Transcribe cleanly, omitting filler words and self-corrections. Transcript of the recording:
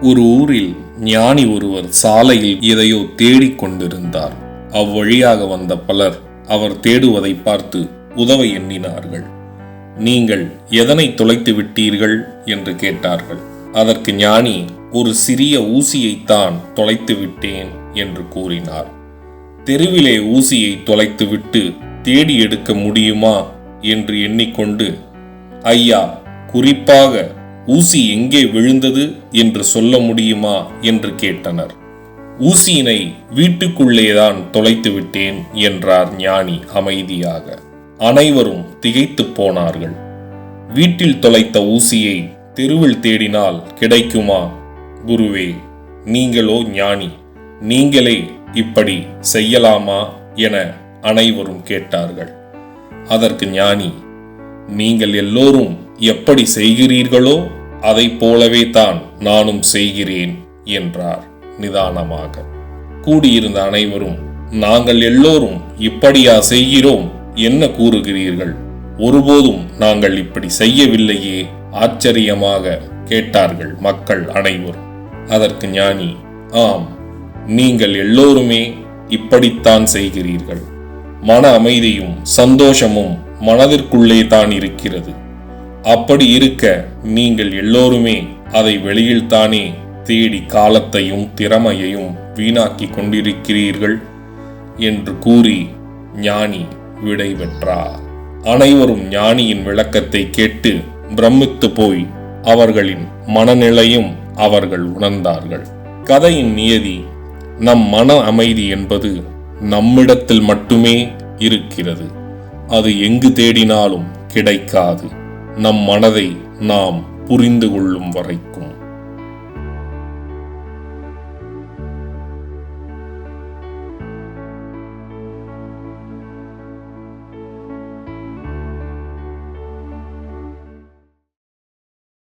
ஒரு ஊரில் ஞானி ஒருவர் சாலையில் எதையோ தேடிக் கொண்டிருந்தார். அவ்வழியாக வந்த பலர் அவர் தேடுவதை பார்த்து உதவ எண்ணினார்கள். நீங்கள் எதனை தொலைத்து விட்டீர்கள் என்று கேட்டார்கள். அதற்கு ஞானி, ஒரு சிறிய ஊசியைத்தான் தொலைத்து விட்டேன் என்று கூறினார். தெருவிலே ஊசியை தொலைத்துவிட்டு தேடி எடுக்க முடியுமா என்று எண்ணிக்கொண்டு, ஐயா, குறிப்பாக ஊசி எங்கே விழுந்தது என்று சொல்ல முடியுமா என்று கேட்டனர். ஊசியினை வீட்டுக்குள்ளேதான் தொலைத்து விட்டேன் என்றார் ஞானி அமைதியாக. அனைவரும் திகைத்து போனார்கள். வீட்டில் தொலைத்த ஊசியை தெருவில் தேடினால் கிடைக்குமா? குருவே, நீங்களோ ஞானி, நீங்களே இப்படி செய்யலாமா என அனைவரும் கேட்டார்கள். அதற்கு ஞானி, நீங்கள் எல்லோரும் எப்படி செய்கிறீர்களோ அதை போலவே தான் நானும் செய்கிறேன் என்றார் நிதானமாக. கூடியிருந்த அனைவரும், நாங்கள் எல்லோரும் இப்படியா செய்கிறோம், என்ன கூறுகிறீர்கள்? ஒருபோதும் நாங்கள் இப்படி செய்யவில்லையே, ஆச்சரியமாக கேட்டார்கள் மக்கள் அனைவரும். அதற்கு ஞானி, ஆம், நீங்கள் எல்லோருமே இப்படித்தான் செய்கிறீர்கள். மன அமைதியும் சந்தோஷமும் மனதிற்குள்ளே தான் இருக்கிறது. அப்படி இருக்க நீங்கள் எல்லோருமே அதை வெளியில்தானே தேடி காலத்தையும் திறமையையும் வீணாக்கி கொண்டிருக்கிறீர்கள் என்று கூறி ஞானி விடை பெற்றார். அனைவரும் ஞானியின் விளக்கத்தை கேட்டு பிரமித்து போய் அவர்களின் மனநிலையும் அவர்கள் உணர்ந்தார்கள். கதையின் நியதி, நம் மன அமைதி என்பது நம்மிடத்தில் மட்டுமே இருக்கிறது. அது எங்கு தேடினாலும் கிடைக்காது, நம் மனதை நாம் புரிந்து கொள்ளும் வரைக்கும்.